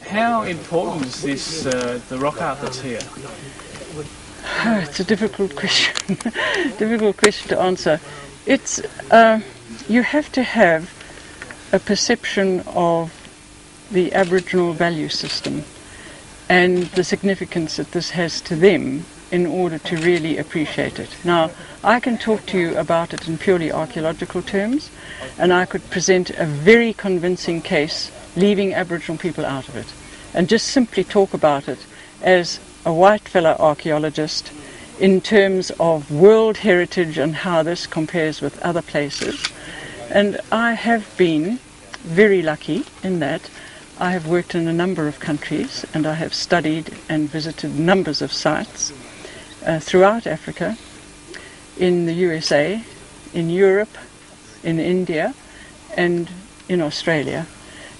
How important is this, the rock art that's here? It's a difficult question. Difficult question to answer. It's you have to have a perception of the Aboriginal value system and the significance that this has to them in order to really appreciate it. Now, I can talk to you about it in purely archaeological terms, and I could present a very convincing case leaving Aboriginal people out of it, and just simply talk about it as a white fella archaeologist in terms of world heritage and how this compares with other places. And I have been very lucky in that I have worked in a number of countries, and I have studied and visited numbers of sites throughout Africa, in the USA, in Europe, in India, and in Australia.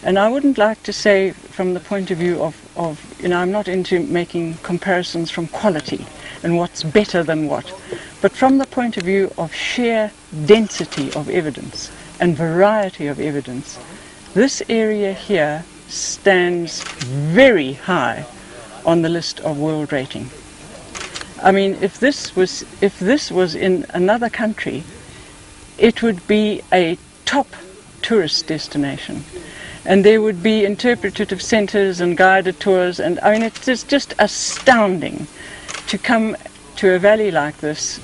And I wouldn't like to say from the point of view of I'm not into making comparisons from quality and what's better than what, but from the point of view of sheer density of evidence and variety of evidence, this area here stands very high on the list of world rating. I mean, if this was in another country, it would be a top tourist destination. And there would be interpretative centres and guided tours, and I mean, it's just astounding to come to a valley like this,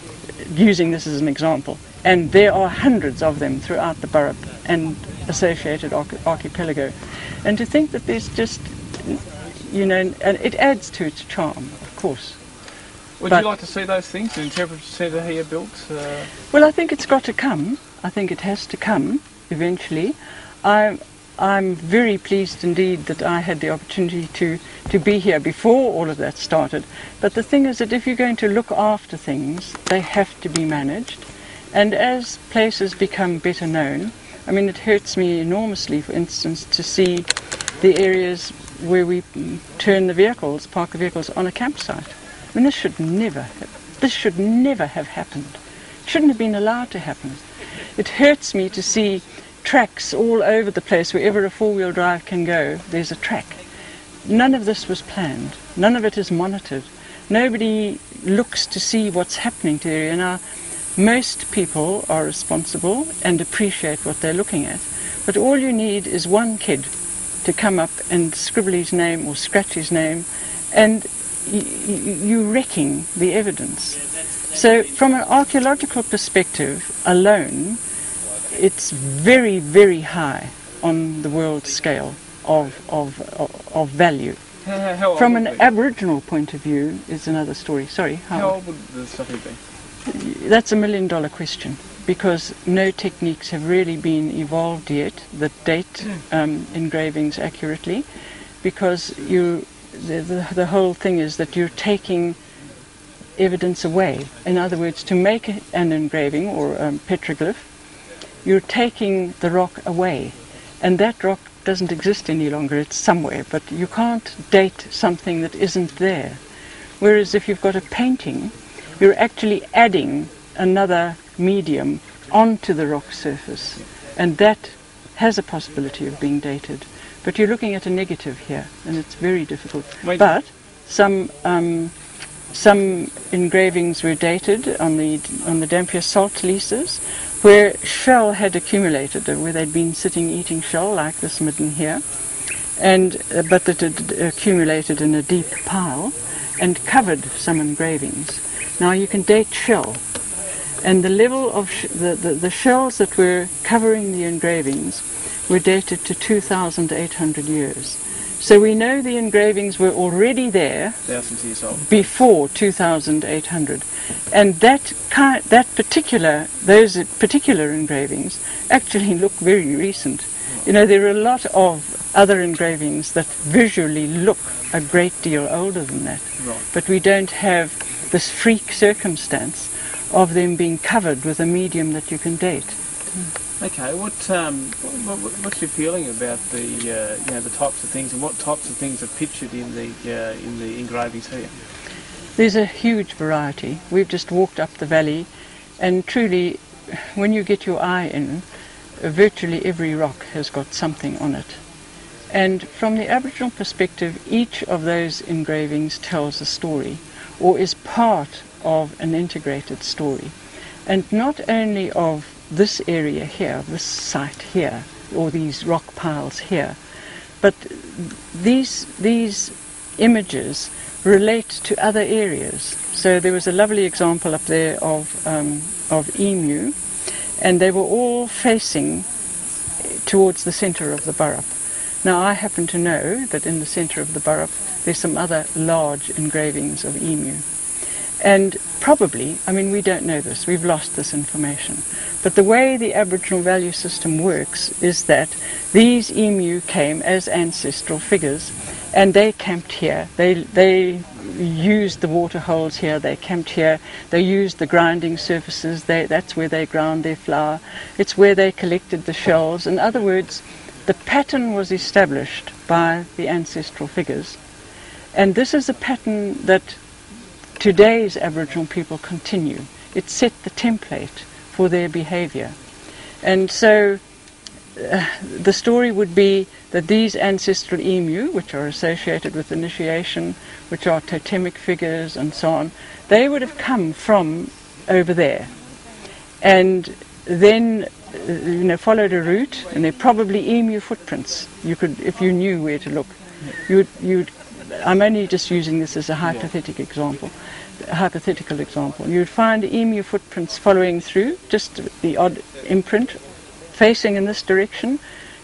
using this as an example. And there are hundreds of them throughout the Burrup and associated archipelago. And to think that there's just, and it adds to its charm, of course. Would you like to see those things, an interpretive centre here built? Well, I think it's got to come. I think it has to come eventually. I'm very pleased indeed that I had the opportunity to be here before all of that started. But the thing is that if you're going to look after things, they have to be managed. And as places become better known, I mean, it hurts me enormously, for instance, to see the areas where we turn the vehicles, park the vehicles on a campsite. I mean, this should never have happened. It shouldn't have been allowed to happen. It hurts me to see tracks all over the place. Wherever a four-wheel drive can go, there's a track. None of this was planned. None of it is monitored. Nobody looks to see what's happening to the area. Now, most people are responsible and appreciate what they're looking at, but all you need is one kid to come up and scribble his name or scratch his name, and you're wrecking the evidence. So from an archaeological perspective alone, it's very, very high on the world scale of value. From an Aboriginal point of view is another story. Sorry, how old would the stuff have been? That's $1 million question, because no techniques have really been evolved yet that date engravings accurately, because the whole thing is that you're taking evidence away. In other words, to make an engraving or a petroglyph, you're taking the rock away, and that rock doesn't exist any longer. It's somewhere, but you can't date something that isn't there. Whereas if you've got a painting, you're actually adding another medium onto the rock surface, and that has a possibility of being dated. But you're looking at a negative here, and it's very difficult. But some engravings were dated on the Dampier salt leases, where shell had accumulated, where they'd been sitting eating shell, like this midden here, but that had accumulated in a deep pile and covered some engravings. Now you can date shell, and the level of the shells that were covering the engravings were dated to 2,800 years. So we know the engravings were already there before 2,800, and those particular engravings actually look very recent. You know, there are a lot of other engravings that visually look a great deal older than that, but we don't have this freak circumstance of them being covered with a medium that you can date. Okay, what's your feeling about the types of things, and what types of things are pictured in the engravings here? There's a huge variety. We've just walked up the valley, and truly, when you get your eye in, virtually every rock has got something on it. And from the Aboriginal perspective, each of those engravings tells a story, or is part of an integrated story. And not only of this area here, this site here, or these rock piles here, but these images relate to other areas. So there was a lovely example up there of emu, and they were all facing towards the centre of the Burrup. Now I happen to know that in the centre of the Burrup there's some other large engravings of emu. And probably, I mean, we don't know this, we've lost this information, but the way the Aboriginal value system works is that these emu came as ancestral figures, and they camped here. They used the water holes here, they camped here, they used the grinding surfaces, that's where they ground their flour, it's where they collected the shells. In other words, the pattern was established by the ancestral figures, and this is a pattern that today's Aboriginal people continue. It set the template for their behaviour. And so the story would be that these ancestral emu, which are associated with initiation, which are totemic figures and so on, they would have come from over there and then followed a route, and they're probably emu footprints. You could, if you knew where to look, you'd I'm only just using this as a hypothetical example. You'd find emu footprints following through, just the odd imprint, facing in this direction,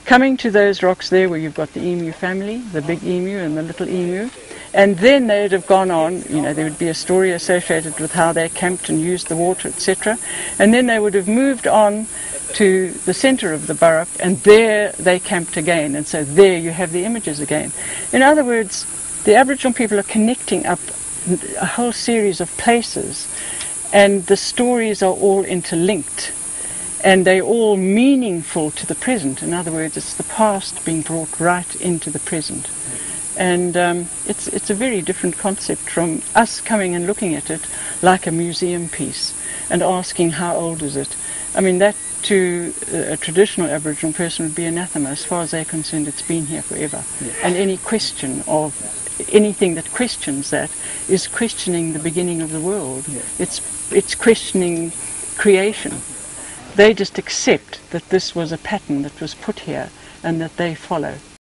coming to those rocks there where you've got the emu family, the big emu and the little emu, and then they'd have gone on, there would be a story associated with how they camped and used the water, etc. And then they would have moved on to the centre of the Burrup, and there they camped again, and so there you have the images again. In other words, the Aboriginal people are connecting up a whole series of places, and the stories are all interlinked, and they're all meaningful to the present. In other words, it's the past being brought right into the present. And it's a very different concept from us coming and looking at it like a museum piece and asking how old is it. I mean, that to a traditional Aboriginal person would be anathema. As far as they're concerned, it's been here forever. Yeah. And any question of anything that questions that is questioning the beginning of the world. Yeah. It's questioning creation. They just accept that this was a pattern that was put here and that they follow.